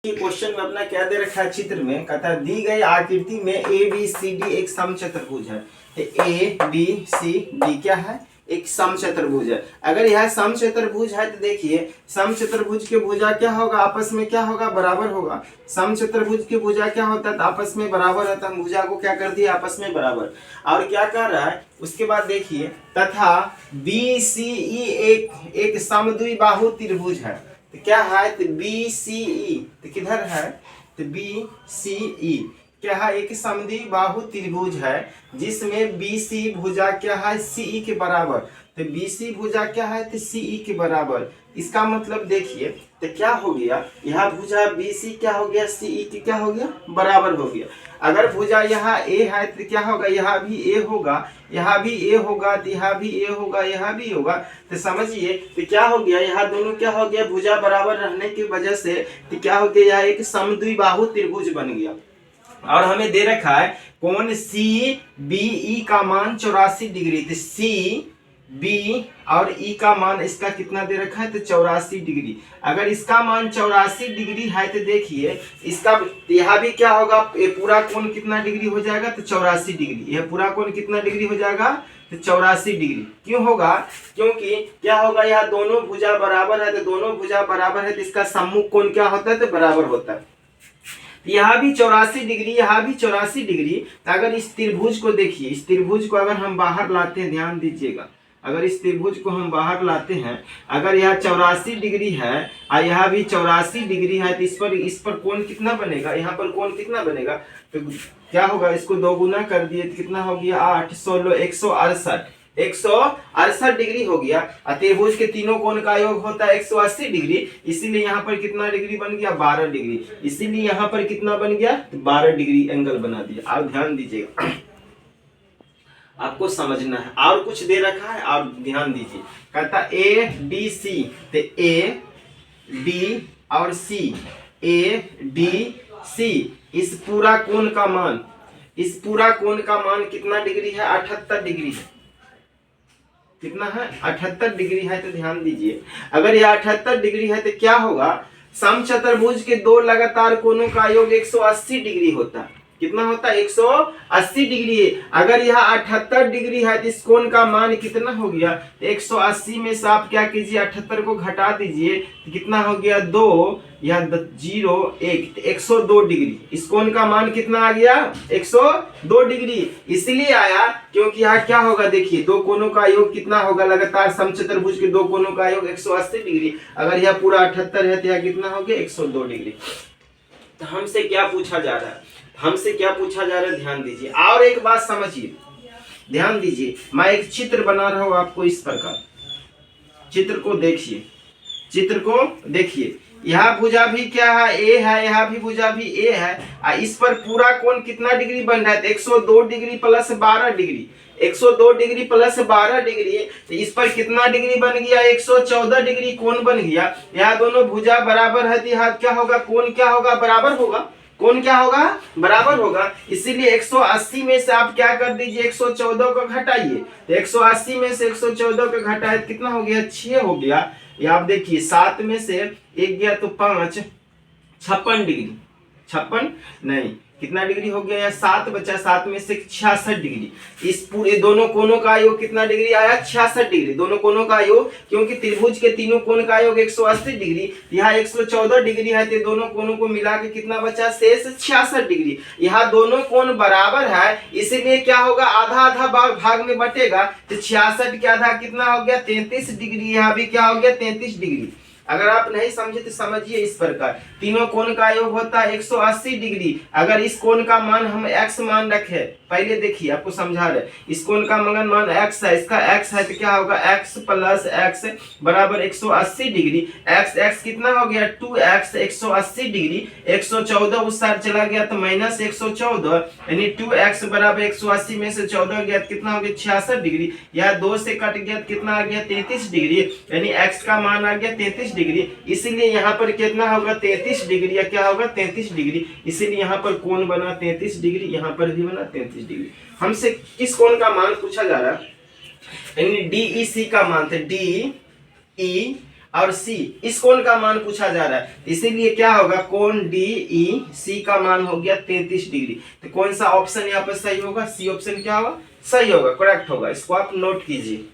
Question में अपना क्या दे रखा है चित्र में, कहता है दी गई आकृति में ए बी सी डी एक समचतुर्भुज है। तो ए बी सी डी क्या है, एक समचतुर्भुज है। अगर यह समचतुर्भुज है तो देखिए समचतुर्भुज के भुजा क्या होगा, आपस में क्या होगा, बराबर होगा। समचतुर्भुज के भुजा क्या होता है, तो आपस में बराबर होता है। भुजा को क्या कर दिया, आपस में बराबर। और क्या कर रहा है उसके बाद देखिए, तथा बी सी ई एक समद्विबाहु त्रिभुज है। तो क्या है, तो बी सी ई, तो किधर है, तो बी सी ई क्या है, एक समद्विबाहु त्रिभुज है जिसमें बी सी भुजा क्या है, सी ई के बराबर। तो बी सी भुजा क्या है, तो सी ई के बराबर। इसका मतलब देखिए तो क्या हो गया, यह भुजा बी सी क्या हो गया, सी ई के क्या हो गया, बराबर हो गया। अगर भुजा यहाँ ए है तो क्या होगा, यहाँ भी ए होगा, यहाँ भी ए होगा, तो यहाँ भी ए होगा, यहाँ भी होगा। तो समझिए तो क्या हो गया, यहाँ दोनों क्या हो गया, भुजा बराबर रहने की वजह से तो क्या हो गया, यह एक समद्विबाहु त्रिभुज बन गया। और हमें दे रखा है कोण सी बी ई का मान 84 डिग्री। तो सी बी और ई का मान इसका कितना दे रखा है, तो 84 डिग्री। अगर इसका मान 84 डिग्री है तो देखिए इसका यहाँ भी क्या होगा, ये पूरा कोण कितना डिग्री हो जाएगा, तो 84 डिग्री। यह पूरा कोण कितना डिग्री हो जाएगा, तो 84 डिग्री। क्यों होगा, क्योंकि क्या होगा, यहाँ दोनों भुजा बराबर है। तो दोनों भुजा बराबर है तो इसका सम्मुख कोण क्या होता है, तो बराबर होता है। यहाँ भी 84 डिग्री, यहाँ भी 84 डिग्री। तो अगर इस त्रिभुज को देखिए, इस त्रिभुज को अगर हम बाहर लाते हैं, ध्यान दीजिएगा, अगर इस त्रिभुज को हम बाहर लाते हैं, अगर यह 84 डिग्री है और यहाँ भी 84 डिग्री है, तो इस पर कोण कितना बनेगा, यहाँ पर कोण कितना बनेगा, तो क्या होगा, इसको दो गुना कर दिए तो कितना हो गया, 8 16 168 डिग्री हो गया। त्रिभुज के तीनों कोण का योग होता है 180 डिग्री। इसीलिए यहाँ पर कितना डिग्री बन गया, 12 डिग्री। इसीलिए यहाँ पर कितना बन गया, 12 डिग्री एंगल बना दिया। आप ध्यान दीजिएगा, आपको समझना है। और कुछ दे रखा है, आप ध्यान दीजिए, कहता ए डी सी। तो ए डी और सी, ए डी सी इस पूरा कोण का मान, इस पूरा कोण का मान कितना डिग्री है, 78 डिग्री है। कितना है, 78 डिग्री है। तो ध्यान दीजिए अगर यह 78 डिग्री है तो क्या होगा, समचतुर्भुज के दो लगातार कोणों का योग 180 डिग्री होता है। कितना होता है, 180 डिग्री। अगर यह 78 डिग्री है तो इस कोण का मान कितना हो गया, 180 में से आप क्या कीजिए, 78 को घटा दीजिए तो कितना हो गया, 2 या 0 1, 102 डिग्री। इस कोण का मान कितना आ गया, 102 डिग्री। इसलिए आया क्योंकि यहाँ क्या होगा, देखिए दो कोणों का योग कितना होगा, लगातार समचतुर्भुज के दो कोणों का योग 180 डिग्री। अगर यह पूरा 78 है तो यह कितना हो गया, 102 डिग्री। तो हमसे क्या पूछा जा रहा है, हमसे क्या पूछा जा रहा है, ध्यान दीजिए। और एक बात समझिए, ध्यान दीजिए, मैं एक चित्र बना रहा हूं आपको इस प्रकार। चित्र को देखिए, चित्र को देखिए, यहाँ भुजा भी क्या है, ए है, यहाँ भी भुजा भी ए है। इस पर पूरा कोण कितना डिग्री बन रहा है, 102 degree plus 12 degree. 102 degree plus 12 degree, तो इस पर कितना डिग्री बन गया, 114 डिग्री कोण बन गया। यहाँ दोनों भुजा बराबर है तो यहाँ क्या होगा, कोण क्या होगा, बराबर होगा। कोण क्या होगा, बराबर होगा। इसीलिए 180 में से आप क्या कर दीजिए, 114 को घटाइए। तो 180 में से 114 को घटाए कितना हो गया, 6 हो गया। ये आप देखिए 7 में से 1 गया तो 5, 56 डिग्री। 56 नहीं, कितना डिग्री हो गया, 7 बचा, 7 में से 66 डिग्री। इस पूरे दोनों कोणों का योग कितना डिग्री आया, 66 डिग्री। दोनों कोणों का योग, क्योंकि त्रिभुज के तीनों कोण का योग 180 डिग्री, यहाँ 114 डिग्री है, तो दोनों कोणों को मिला के कितना बचा, शेष 66 डिग्री। यहाँ दोनों कोण बराबर है, इसीलिए क्या होगा, आधा आधा भाग में बटेगा। तो 66 के आधा कितना हो गया, 33 डिग्री। यहाँ भी क्या हो गया, 33 डिग्री। अगर आप नहीं समझे तो समझिए इस प्रकार, तीनों कोण का योग होता है 180 डिग्री। अगर इस कोण का मान हम x मान रखे, पहले देखिए आपको समझा रहे, इस कोण का मान x है, इसका x है तो क्या होगा, x प्लस x बराबर 180 डिग्री। x कितना हो गया, 2x 180 डिग्री। 114 उस साइड चला गया तो माइनस 114, यानी 2x बराबर 180 में से 14 गया तो कितना हो गया, 66 डिग्री। यह 2 से कट गया तो कितना आ गया, 33 डिग्री, यानी x का मान आ गया 33 डिग्री। इसीलिए यहाँ पर कितना होगा, 33 डिग्री, या क्या होगा, 33 डिग्री। इसीलिए यहाँ पर कोण बना 33 डिग्री, यहाँ पर भी बना 33 डिग्री। हमसे किस कोण का मान पूछा जा रहा है, यानी डी ई सी का मान, डी ई और सी, इस कोण का मान पूछा जा रहा है, इसीलिए क्या होगा, कोण डी ई सी का मान हो गया 33 डिग्री। तो कौन सा ऑप्शन यहाँ पर सही होगा, सी ऑप्शन क्या होगा, सही होगा, करेक्ट होगा। इसको आप नोट कीजिए।